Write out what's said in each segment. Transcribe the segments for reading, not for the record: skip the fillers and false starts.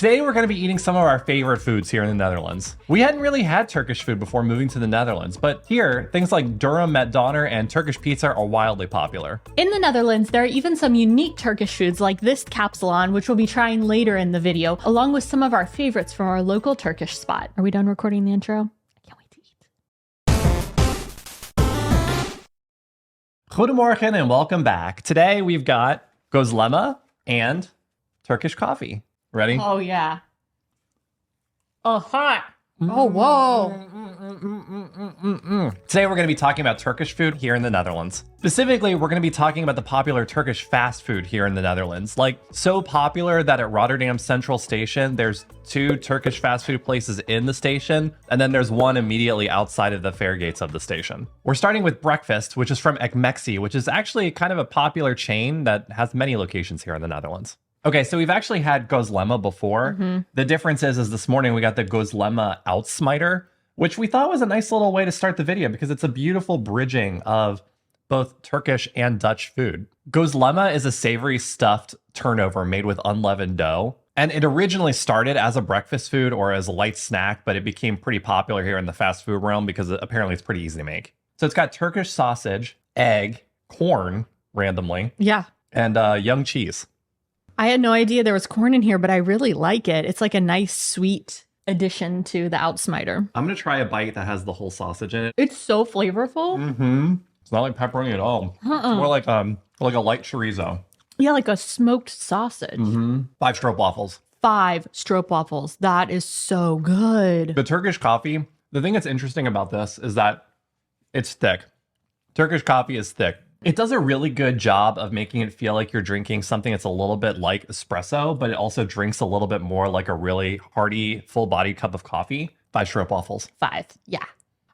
Today we're going to be eating some of our favorite foods here in the Netherlands. We hadn't really had Turkish food before moving to the Netherlands, but here, things like Durum met Donner and Turkish pizza are wildly popular. In the Netherlands, there are even some unique Turkish foods like this Kapsalon, which we'll be trying later in the video, along with some of our favorites from our local Turkish spot. Are we done recording the intro? I can't wait to eat. Goedemorgen and welcome back. Today we've got Gozleme and Turkish coffee. Ready? Oh, yeah. Oh, hot. Oh, whoa. Today we're going to be talking about Turkish food here in the Netherlands. Specifically, we're going to be talking about the popular Turkish fast food here in the Netherlands. Like, so popular that at Rotterdam Central Station, there's 2 Turkish fast food places in the station, and then there's one immediately outside of the fare gates of the station. We're starting with breakfast, which is from Ekmeksi, which is actually kind of a popular chain that has many locations here in the Netherlands. Okay, so we've actually had Gozleme before. The difference is this morning we got the Gozleme uitsmuiter, which we thought was a nice little way to start the video because it's a beautiful bridging of both Turkish and Dutch food. Gozleme is a savory stuffed turnover made with unleavened dough. And it originally started as a breakfast food or as a light snack, but it became pretty popular here in the fast food realm because apparently it's pretty easy to make. So it's got Turkish sausage, egg, corn, randomly, Yeah. and young cheese. I had no idea there was corn in here, but I really like it. It's like a nice sweet addition to the uitsmuiter. I'm gonna try a bite that has the whole sausage in it. It's so flavorful. It's not like pepperoni at all. It's more like a light chorizo. Yeah, like a smoked sausage. 5 stroopwafels. 5 stroopwafels. That is so good. The Turkish coffee, the thing that's interesting about this is that it's thick. Turkish coffee is thick. It does a really good job of making it feel like you're drinking something that's a little bit like espresso, but it also drinks a little bit more like a really hearty, full-bodied cup of coffee. 5 stroopwafels. 5, yeah.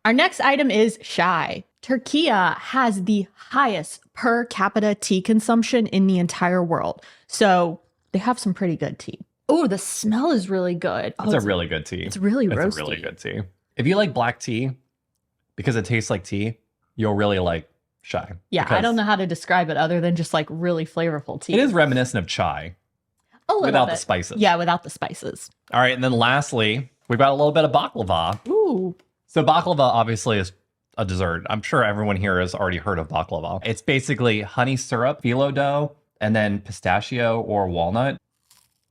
Our next item is chai. Turkey has the highest per capita tea consumption in the entire world. So they have some pretty good tea. Oh, the smell is really good. It's a really good tea. It's really roasty. It's a really good tea. If you like black tea, because it tastes like tea, you'll really like chai. Yeah, I don't know how to describe it other than just like really flavorful tea. It is reminiscent of chai. A little without bit. the spices. Yeah, without the spices. All right, and then lastly, we've got a little bit of baklava. Ooh. So baklava obviously is a dessert. I'm sure everyone here has already heard of baklava. It's basically honey syrup, phyllo dough, and then pistachio or walnut.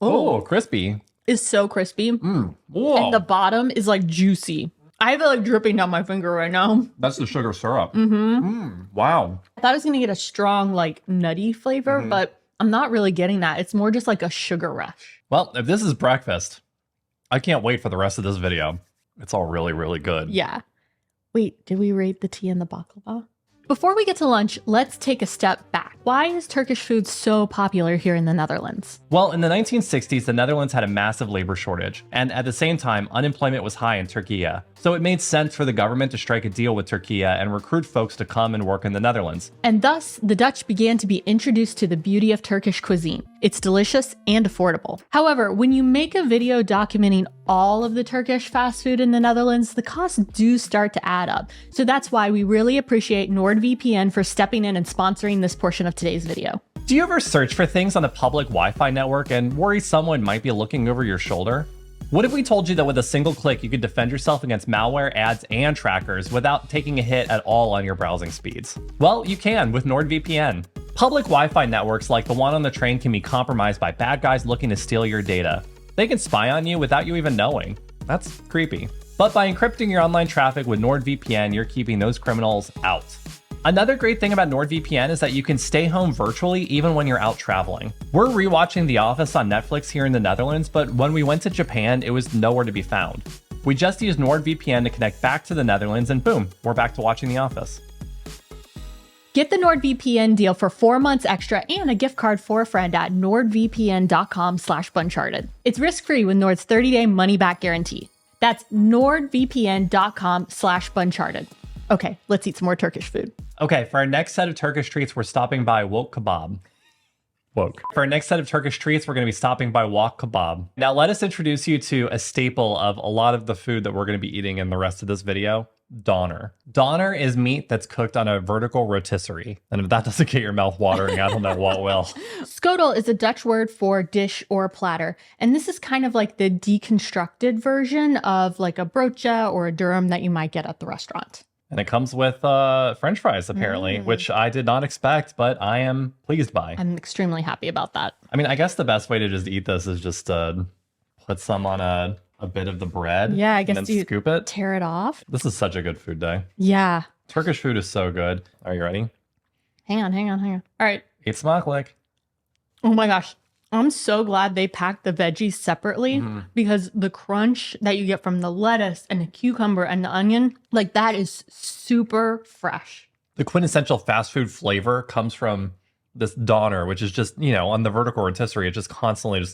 Oh, crispy. It's so crispy. Whoa. And the bottom is like juicy. I have it like dripping down my finger right now. That's the sugar syrup. Wow. I thought I was going to get a strong like nutty flavor, but I'm not really getting that. It's more just like a sugar rush. Well, if this is breakfast, I can't wait for the rest of this video. It's all really, really good. Yeah. Wait, did we rate the tea and the baklava? Before we get to lunch, let's take a step back. Why is Turkish food so popular here in the Netherlands? Well, in the 1960s, the Netherlands had a massive labor shortage, and at the same time, unemployment was high in Turkey. So it made sense for the government to strike a deal with Turkey and recruit folks to come and work in the Netherlands. And thus, the Dutch began to be introduced to the beauty of Turkish cuisine. It's delicious and affordable. However, when you make a video documenting all of the Turkish fast food in the Netherlands, the costs do start to add up. So that's why we really appreciate NordVPN for stepping in and sponsoring this portion of today's video. Do you ever search for things on the public Wi-Fi network and worry someone might be looking over your shoulder? What if we told you that with a single click, you could defend yourself against malware, ads, and trackers without taking a hit at all on your browsing speeds? Well, you can with NordVPN. Public Wi-Fi networks like the one on the train can be compromised by bad guys looking to steal your data. They can spy on you without you even knowing. That's creepy. But by encrypting your online traffic with NordVPN, you're keeping those criminals out. Another great thing about NordVPN is that you can stay home virtually even when you're out traveling. We're rewatching The Office on Netflix here in the Netherlands, but when we went to Japan, it was nowhere to be found. We just used NordVPN to connect back to the Netherlands and boom, we're back to watching The Office. Get the NordVPN deal for 4 months extra and a gift card for a friend at nordvpn.com/buncharted. It's risk-free with Nord's 30-day money-back guarantee. That's nordvpn.com/buncharted. Okay, let's eat some more Turkish food. Okay, for our next set of Turkish treats, we're stopping by Woke Kebab. Woke. For our next set of Turkish treats, we're going to be stopping by Wok Kebab. Now, let us introduce you to a staple of a lot of the food that we're going to be eating in the rest of this video. Donner. Donner is meat that's cooked on a vertical rotisserie. And if that doesn't get your mouth watering, I don't know what will. Schotel is a Dutch word for dish or platter. And this is kind of like the deconstructed version of like a broodje or a durum that you might get at the restaurant. And it comes with French fries, apparently, which I did not expect, but I am pleased by. I'm extremely happy about that. I mean, I guess the best way to just eat this is just put some on a bit of the bread. Yeah, I guess and then you scoop it. tear it off. This is such a good food day. Yeah. Turkish food is so good. Are you ready? Hang on. All right. Eat smakelijk. Oh my gosh. I'm so glad they packed the veggies separately because the crunch that you get from the lettuce and the cucumber and the onion, like that is super fresh. The quintessential fast food flavor comes from this Donner, which is just, on the vertical rotisserie, it's just constantly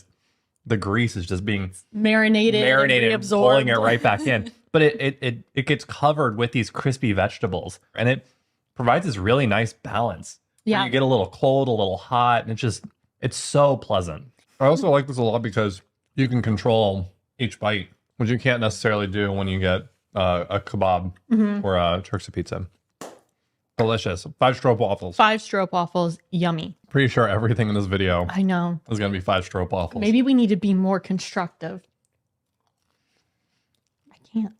the grease is just being marinated and reabsorbed. Pulling it right back in. But it gets covered with these crispy vegetables, and it provides this really nice balance. Yeah. You get a little cold, a little hot, and it's so pleasant. I also like this a lot because you can control each bite, which you can't necessarily do when you get a kebab or a Turk's pizza. Delicious. 5 stroopwafels. 5 stroopwafels. Yummy. Pretty sure everything in this video I know. is going to be 5 stroopwafels. Maybe we need to be more constructive. I can't.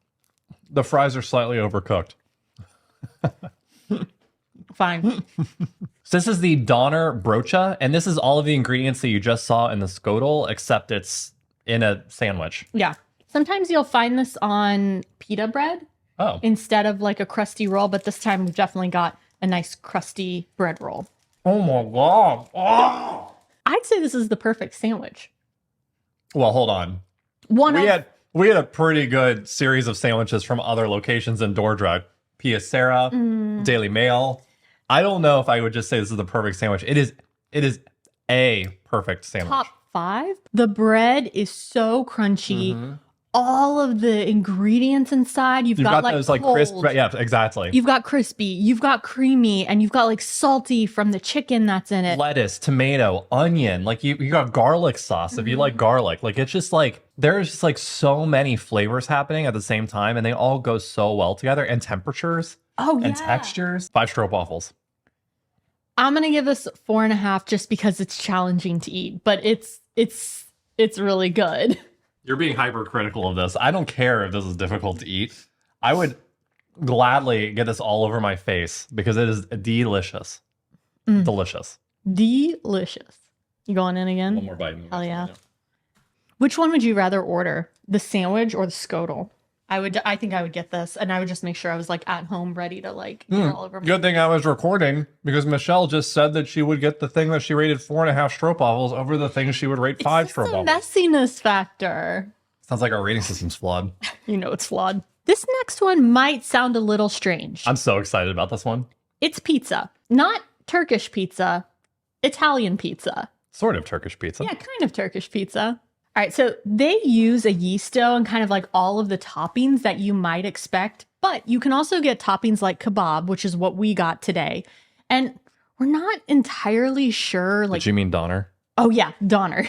The fries are slightly overcooked. Fine. So this is the Donner broodje, and this is all of the ingredients that you just saw in the Schotel, except it's in a sandwich. Yeah. Sometimes you'll find this on pita bread instead of like a crusty roll, but this time we've definitely got a nice crusty bread roll. Oh my God. Oh. I'd say this is the perfect sandwich. Well, hold on. We had a pretty good series of sandwiches from other locations in Dordrecht. Pia Sarah, Daily Mail. I don't know if I would just say this is the perfect sandwich. It is a perfect sandwich. Top 5. The bread is so crunchy. All of the ingredients inside, you've got like those like crisp, yeah, exactly. You've got crispy, you've got creamy, and you've got like salty from the chicken that's in it. Lettuce, tomato, onion, like you got garlic sauce if you like garlic. Like it's just like there's just like so many flavors happening at the same time, and they all go so well together. And temperatures, and textures. 5 stroopwafels. I'm gonna give this 4.5 just because it's challenging to eat, but it's really good. You're being hypercritical of this. I don't care if this is difficult to eat. I would gladly get this all over my face because it is delicious. Delicious. Delicious. You going in again? One more bite. Hell yeah. Which one would you rather order? The sandwich or the Schotel? I think I would get this, and I would just make sure I was like at home ready to like get all over. Good thing I was recording because Michelle just said that she would get the thing that she rated 4.5 stroopwafels over the thing she would rate 5 stroopwafels. Messiness factor. Sounds like our rating system's flawed. You know it's flawed. This next one might sound a little strange. I'm so excited about this one. It's pizza, not Turkish pizza, Italian pizza. Sort of Turkish pizza. Yeah, kind of Turkish pizza. All right, so they use a yeast dough and kind of like all of the toppings that you might expect, but you can also get toppings like kebab, which is what we got today. And we're not entirely sure. Like, did you mean Donner? Oh yeah, Donner.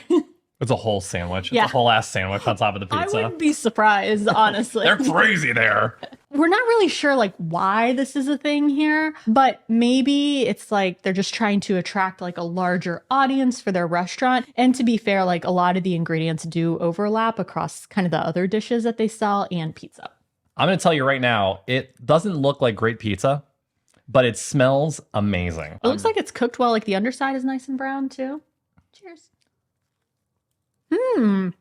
It's a whole sandwich. It's a whole ass sandwich on top of the pizza. I wouldn't be surprised, honestly. They're crazy there. We're not really sure like why this is a thing here, but maybe it's like they're just trying to attract like a larger audience for their restaurant. And to be fair, like a lot of the ingredients do overlap across kind of the other dishes that they sell and pizza. I'm going to tell you right now, it doesn't look like great pizza, but it smells amazing. It looks like it's cooked well. Like the underside is nice and brown too. Cheers. It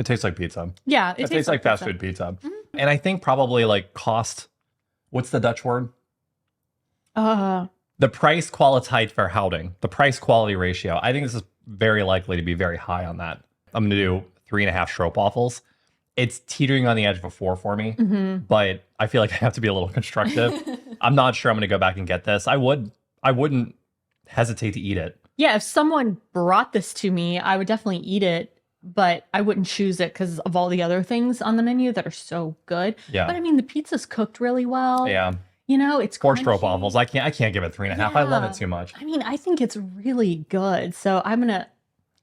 tastes like pizza. Yeah, it tastes like fast food pizza. And I think probably like cost, what's the Dutch word? The price kwaliteit verhouding, the price quality ratio. I think this is very likely to be very high on that. I'm going to do 3.5 stroopwafels. It's teetering on the edge of a 4 for me, but I feel like I have to be a little constructive. I'm not sure I'm going to go back and get this. I wouldn't hesitate to eat it. Yeah, if someone brought this to me, I would definitely eat it, but I wouldn't choose it because of all the other things on the menu that are so good. Yeah. But I mean, the pizza's cooked really well. Yeah. You know, it's 4 crunchy. stroopwafels. I can't give it 3.5. I love it too much. I mean, I think it's really good. So I'm gonna.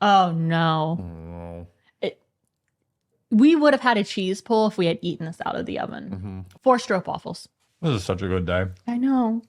Oh no. We would have had a cheese pull if we had eaten this out of the oven. 4 stroopwafels. This is such a good day. I know.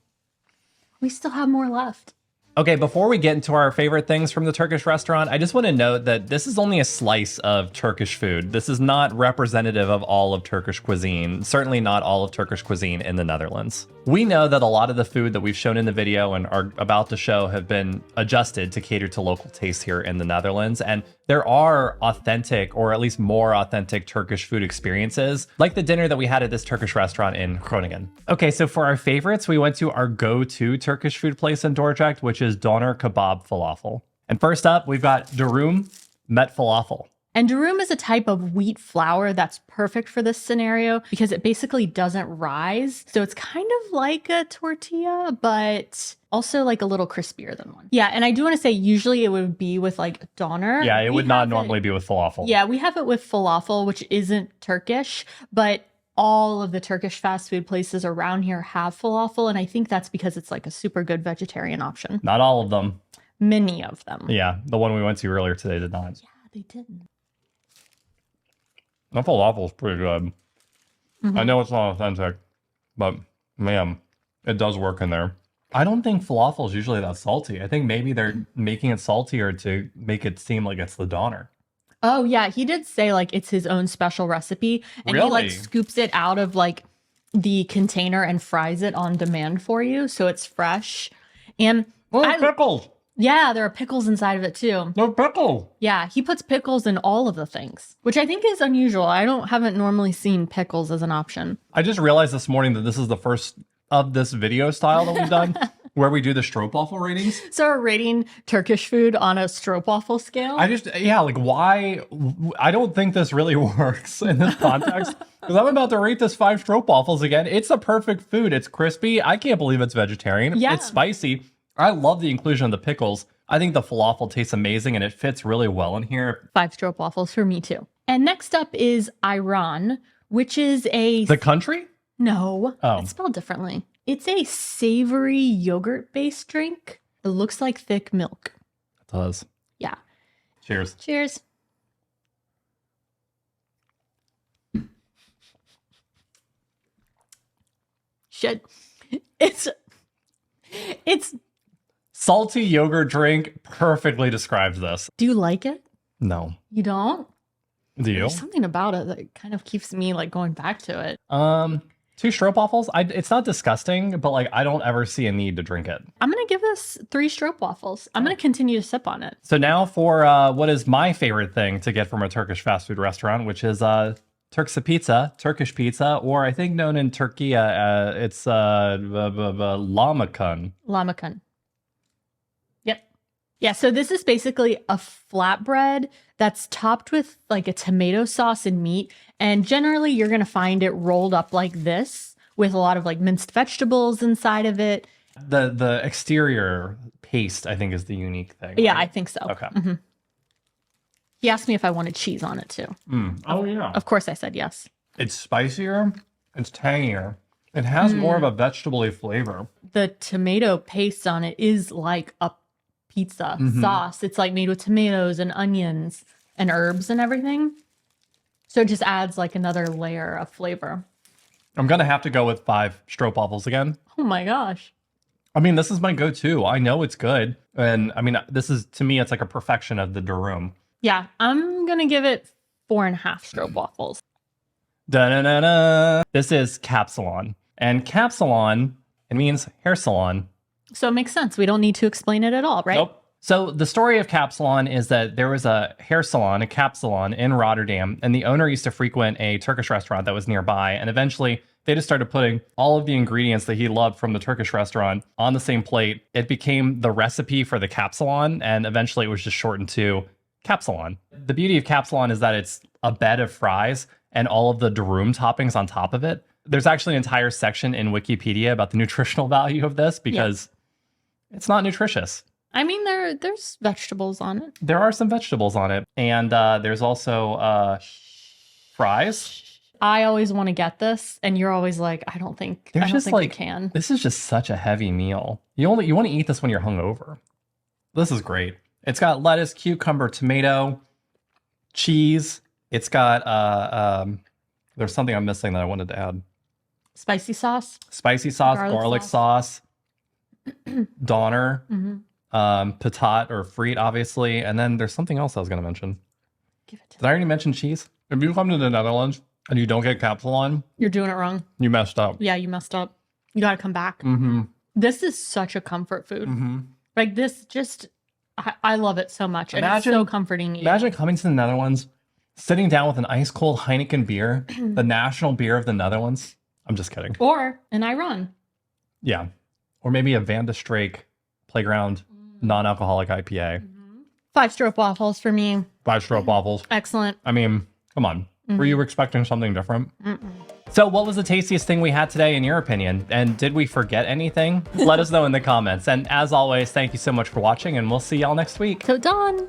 We still have more left. Okay, before we get into our favorite things from the Turkish restaurant, I just want to note that this is only a slice of Turkish food. This is not representative of all of Turkish cuisine, certainly not all of Turkish cuisine in the Netherlands. We know that a lot of the food that we've shown in the video and are about to show have been adjusted to cater to local tastes here in the Netherlands, and there are authentic, or at least more authentic Turkish food experiences, like the dinner that we had at this Turkish restaurant in Groningen. Okay, so for our favorites, we went to our go-to Turkish food place in Dordrecht, which is Doner Kebab Falafel. And first up, we've got Durum met Falafel. And durum is a type of wheat flour that's perfect for this scenario because it basically doesn't rise. So it's kind of like a tortilla, but also like a little crispier than one. Yeah, and I do want to say usually it would be with like doner. Yeah, it would not normally be with falafel. Yeah, we have it with falafel, which isn't Turkish, but all of the Turkish fast food places around here have falafel, and I think that's because it's like a super good vegetarian option. Not all of them. Many of them. Yeah, the one we went to earlier today did not. Yeah, they didn't. The falafel is pretty good. I know it's not authentic, but man, it does work in there. I don't think falafel is usually that salty. I think maybe they're making it saltier to make it seem like it's the doner. Oh yeah, he did say like it's his own special recipe, and he like scoops it out of like the container and fries it on demand for you, so it's fresh. And pickles. Yeah, there are pickles inside of it too. No pickle. Yeah, he puts pickles in all of the things, which I think is unusual. Haven't normally seen pickles as an option. I just realized this morning that this is the first of this video style that we've done where we do the stroopwafel ratings. So we're rating Turkish food on a stroopwafel scale? Like why? I don't think this really works in this context. Because I'm about to rate this 5 stroopwafels again. It's a perfect food. It's crispy. I can't believe it's vegetarian. Yeah. It's spicy. I love the inclusion of the pickles. I think the falafel tastes amazing and it fits really well in here. 5 stroopwafels for me too. And next up is Ayran, which is The country? No, Oh. It's spelled differently. It's a savory yogurt-based drink. It looks like thick milk. It does. Yeah. Cheers. Cheers. Shit. It's salty yogurt drink perfectly describes this. Do you like it? No. You don't? Do you? There's something about it that kind of keeps me like going back to it. 2 stroopwafels. It's not disgusting, but like I don't ever see a need to drink it. I'm gonna give this 3 stroopwafels. I'm gonna continue to sip on it. So now for what is my favorite thing to get from a Turkish fast food restaurant, which is Turkse pizza, Turkish pizza, or I think known in Turkey, it's lahmacun. Lahmacun. Yep. Yeah, so this is basically a flatbread that's topped with like a tomato sauce and meat. And generally you're going to find it rolled up like this with a lot of like minced vegetables inside of it. The exterior paste, I think, is the unique thing. Yeah, right? I think so. Okay. Mm-hmm. He asked me if I wanted cheese on it too. Oh, yeah. Of course I said yes. It's spicier. It's tangier. It has more of a vegetable-y flavor. The tomato paste on it is like a pizza sauce. It's like made with tomatoes and onions and herbs and everything. So it just adds like another layer of flavor. I'm going to have to go with 5 stroopwafels again. Oh my gosh. I mean, this is my go-to. I know it's good. And I mean, this is, to me, it's like a perfection of the durum. Yeah, I'm going to give it 4.5 stroopwafels. Da-na-na-na. This is Kapsalon. And Kapsalon, it means hair salon. So it makes sense. We don't need to explain it at all, right? Nope. So the story of Kapsalon is that there was a hair salon, a Kapsalon in Rotterdam, and the owner used to frequent a Turkish restaurant that was nearby. And eventually they just started putting all of the ingredients that he loved from the Turkish restaurant on the same plate. It became the recipe for the Kapsalon, and eventually it was just shortened to Kapsalon. The beauty of Kapsalon is that it's a bed of fries and all of the durum toppings on top of it. There's actually an entire section in Wikipedia about the nutritional value of this because it's not nutritious. I mean, there's vegetables on it. There are some vegetables on it. And there's also fries. I always want to get this, and you're always like, I don't think we can. This is just such a heavy meal. You want to eat this when you're hungover. This is great. It's got lettuce, cucumber, tomato, cheese. It's got there's something I'm missing that I wanted to add. Spicy sauce. Spicy sauce, garlic sauce, Donner, patat or frite, obviously. And then there's something else I was going to mention. Give it to Did I already mention cheese? If you come to the Netherlands and you don't get Kapsalon, You're doing it wrong. you messed up. Yeah, you messed up. You got to come back. This is such a comfort food. Like this just, I love it so much. And it's so comforting. Imagine coming to the Netherlands, sitting down with an ice cold Heineken beer, the national beer of the Netherlands. I'm just kidding. Or an Ayran. Yeah. Or maybe a Van de Streek Playground non-alcoholic IPA. 5 stroopwafels for me. 5 stroopwafels. Excellent. I mean, come on. Were you expecting something different? So what was the tastiest thing we had today in your opinion? And did we forget anything? Let us know in the comments. And as always, thank you so much for watching and we'll see y'all next week. So done.